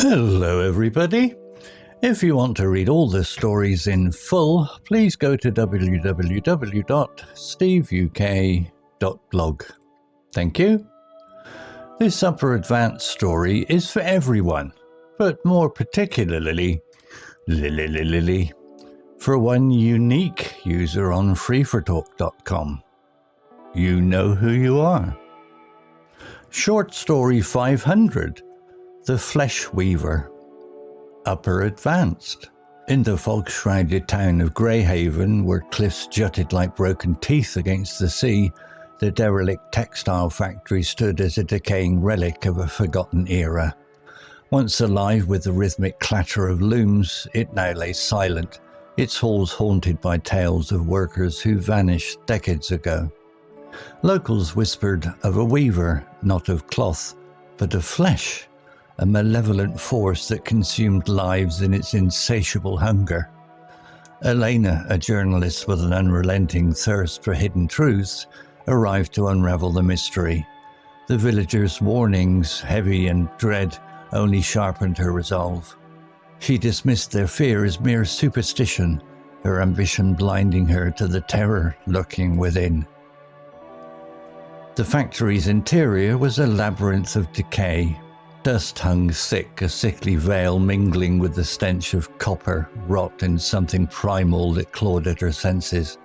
Hello everybody. If you want to read all the stories in full, please go to www.steveuk.blog. Thank you. This upper advanced story is for everyone, but more particularly for one unique user on freefortalk.com. You know who you are. Short story 500. The Flesh Weaver. Upper Advanced. In the fog-shrouded town of Greyhaven, where cliffs jutted like broken teeth against the sea, the derelict textile factory stood as a decaying relic of a forgotten era. Once alive with the rhythmic clatter of looms, it now lay silent, its halls haunted by tales of workers who vanished decades ago. Locals whispered of a weaver, not of cloth, but of flesh. A malevolent force that consumed lives in its insatiable hunger. Elena, a journalist with an unrelenting thirst for hidden truths, arrived to unravel the mystery. The villagers' warnings, heavy and dread, only sharpened her resolve. She dismissed their fear as mere superstition, her ambition blinding her to the terror lurking within. The factory's interior was a labyrinth of decay. Dust hung thick, a sickly veil mingling with the stench of copper, rot and something primal that clawed at her senses.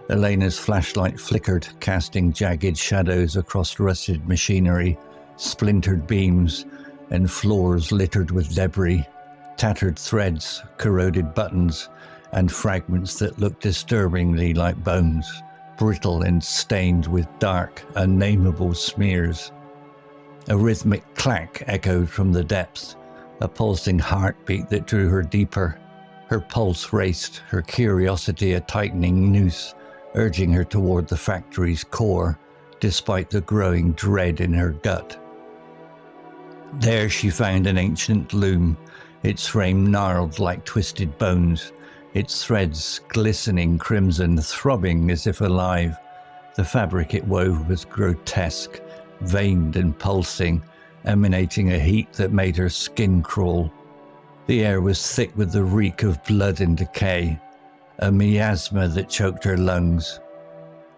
Elena's flashlight flickered, casting jagged shadows across rusted machinery, splintered beams, and floors littered with debris, tattered threads, corroded buttons, and fragments that looked disturbingly like bones, brittle and stained with dark, unnameable smears. A rhythmic clack echoed from the depths, a pulsing heartbeat that drew her deeper. Her pulse raced, her curiosity a tightening noose, urging her toward the factory's core, despite the growing dread in her gut. There she found an ancient loom, its frame gnarled like twisted bones, its threads glistening crimson, throbbing as if alive. The fabric it wove was grotesque, veined and pulsing, emanating a heat that made her skin crawl. The air was thick with the reek of blood and decay, a miasma that choked her lungs.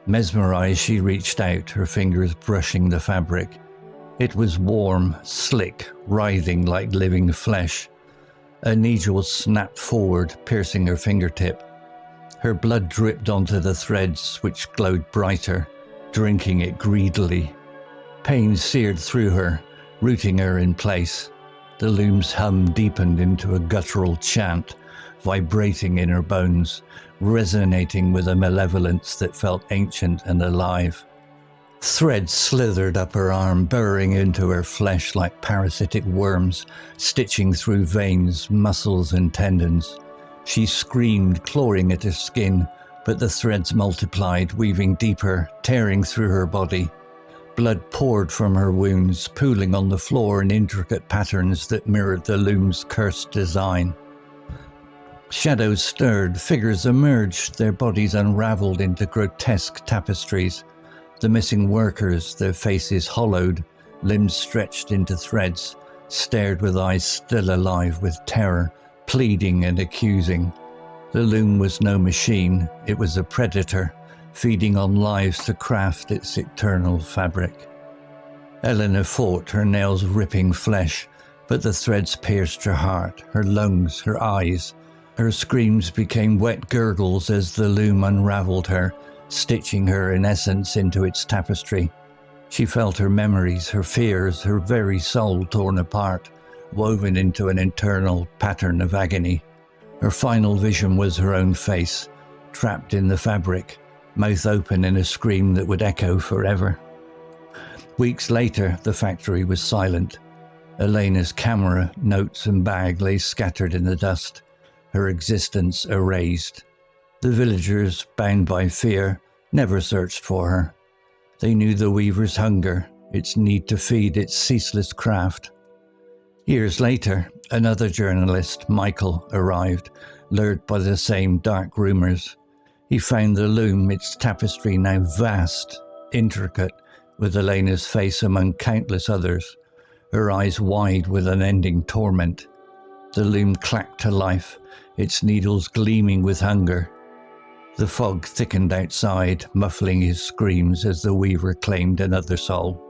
Mesmerized, she reached out, her fingers brushing the fabric. It was warm, slick, writhing like living flesh. A needle snapped forward, piercing her fingertip. Her blood dripped onto the threads, which glowed brighter, drinking it greedily. Pain seared through her, rooting her in place. The loom's hum deepened into a guttural chant, vibrating in her bones, resonating with a malevolence that felt ancient and alive. Threads slithered up her arm, burrowing into her flesh like parasitic worms, stitching through veins, muscles and tendons. She screamed, clawing at her skin, but the threads multiplied, weaving deeper, tearing through her body. Blood poured from her wounds, pooling on the floor in intricate patterns that mirrored the loom's cursed design. Shadows stirred, figures emerged, their bodies unraveled into grotesque tapestries. The missing workers, their faces hollowed, limbs stretched into threads, stared with eyes still alive with terror, pleading and accusing. The loom was no machine, it was a predator, feeding on lives to craft its eternal fabric. Elena fought, her nails ripping flesh, but the threads pierced her heart, her lungs, her eyes. Her screams became wet gurgles as the loom unraveled her, stitching her in essence into its tapestry. She felt her memories, her fears, her very soul torn apart, woven into an internal pattern of agony. Her final vision was her own face, trapped in the fabric, mouth open in a scream that would echo forever. Weeks later, the factory was silent. Elena's camera, notes and bag lay scattered in the dust, her existence erased. The villagers, bound by fear, never searched for her. They knew the weaver's hunger, its need to feed its ceaseless craft. Years later, another journalist, Michael, arrived, lured by the same dark rumors. He found the loom, its tapestry now vast, intricate, with Elena's face among countless others. her eyes wide with unending torment. The loom clacked to life, its needles gleaming with hunger. The fog thickened outside, muffling his screams as the weaver claimed another soul.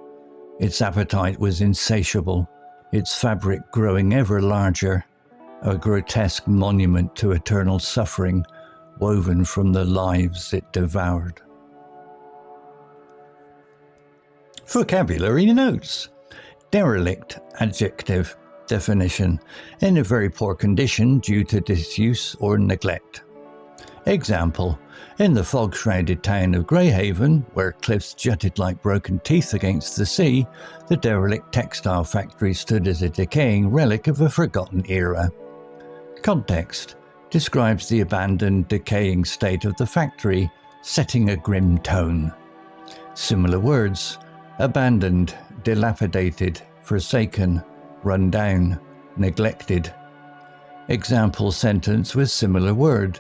Its appetite was insatiable, its fabric growing ever larger, a grotesque monument to eternal suffering woven from the lives it devoured. Vocabulary notes. Derelict, adjective, definition, in a very poor condition due to disuse or neglect. Example, in the fog-shrouded town of Greyhaven, where cliffs jutted like broken teeth against the sea, the derelict textile factory stood as a decaying relic of a forgotten era. Context describes the abandoned, decaying state of the factory, setting a grim tone. Similar words: abandoned, dilapidated, forsaken, run down, neglected. Example sentence with similar word: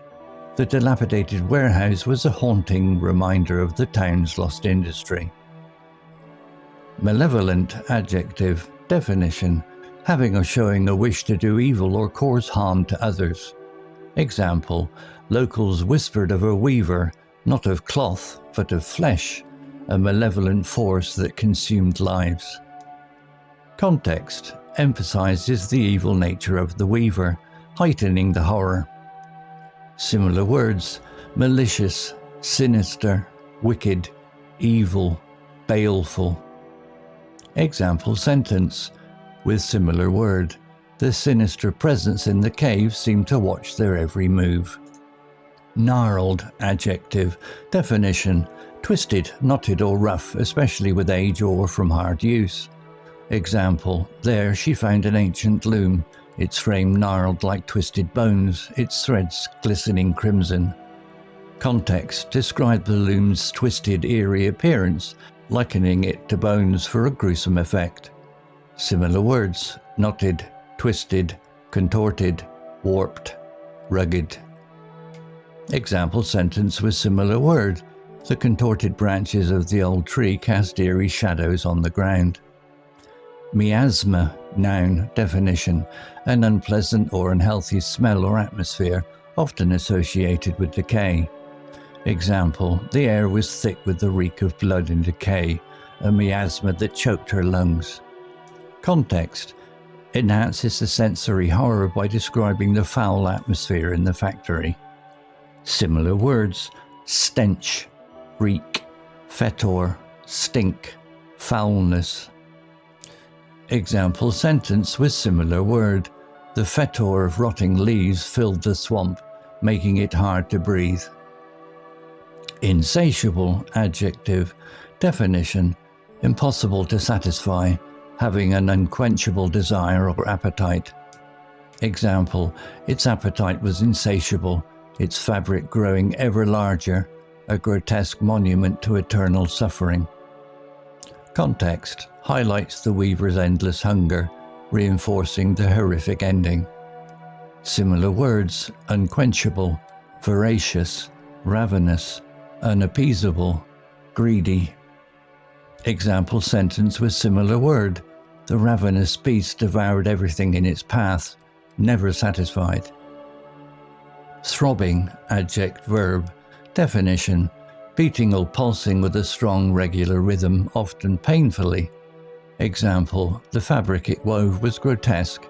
the dilapidated warehouse was a haunting reminder of the town's lost industry. Malevolent, adjective, definition, having or showing a wish to do evil or cause harm to others. Example, locals whispered of a weaver, not of cloth, but of flesh, a malevolent force that consumed lives. Context emphasizes the evil nature of the weaver, heightening the horror. Similar words: malicious, sinister, wicked, evil, baleful. Example sentence with similar word: the sinister presence in the cave seemed to watch their every move. Gnarled, adjective, definition, twisted, knotted or rough, especially with age or from hard use. Example, there she found an ancient loom, its frame gnarled like twisted bones, its threads glistening crimson. Context described the loom's twisted, eerie appearance, likening it to bones for a gruesome effect. Similar words: knotted, twisted, contorted, warped, rugged. Example sentence with similar word: the contorted branches of the old tree cast eerie shadows on the ground. Miasma, noun, definition, an unpleasant or unhealthy smell or atmosphere, often associated with decay. Example, the air was thick with the reek of blood and decay, a miasma that choked her lungs. Context enhances the sensory horror by describing the foul atmosphere in the factory. Similar words: stench, reek, fetor, stink, foulness. Example sentence with similar word: the fetor of rotting leaves filled the swamp, making it hard to breathe. Insatiable, adjective, definition, impossible to satisfy, having an unquenchable desire or appetite. Example, its appetite was insatiable, its fabric growing ever larger, a grotesque monument to eternal suffering. Context highlights the weaver's endless hunger, reinforcing the horrific ending. Similar words: unquenchable, voracious, ravenous, unappeasable, greedy. Example sentence with similar word: the ravenous beast devoured everything in its path, never satisfied. Throbbing, adjective, verb, definition, beating or pulsing with a strong regular rhythm, often painfully. Example, the fabric it wove was grotesque,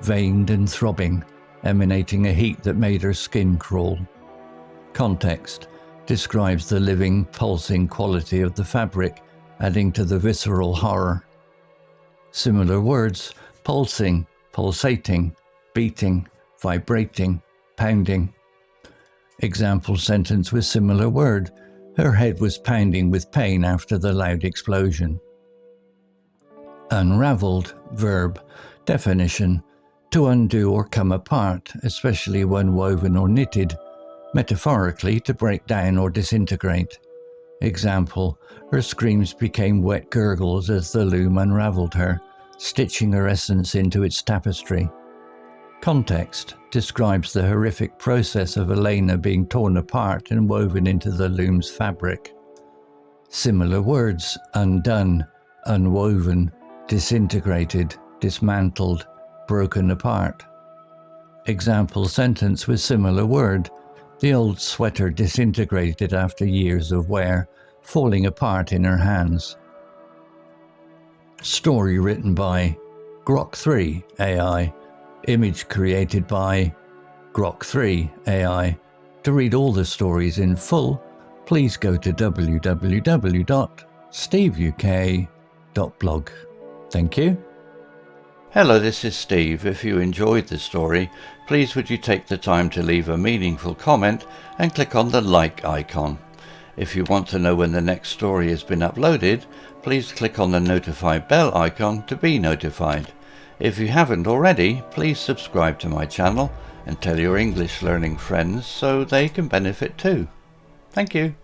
veined and throbbing, emanating a heat that made her skin crawl. Context describes the living, pulsing quality of the fabric, adding to the visceral horror. Similar words: pulsing, pulsating, beating, vibrating, pounding. Example sentence with similar word: her head was pounding with pain after the loud explosion. Unraveled, verb, definition, to undo or come apart, especially when woven or knitted, metaphorically to break down or disintegrate. Example, her screams became wet gurgles as the loom unraveled her, stitching her essence into its tapestry. Context describes the horrific process of Elena being torn apart and woven into the loom's fabric. Similar words: undone, unwoven, disintegrated, dismantled, broken apart. Example sentence with similar word. The old sweater disintegrated after years of wear, falling apart in her hands. Story written by Grok 3 AI. Image created by Grok 3 AI. To read all the stories in full, please go to www.steveuk.blog. Thank you. Hello, this is Steve. If you enjoyed the story, please would you take the time to leave a meaningful comment and click on the like icon. If you want to know when the next story has been uploaded, please click on the notify bell icon to be notified. If you haven't already, please subscribe to my channel and tell your English learning friends so they can benefit too. Thank you.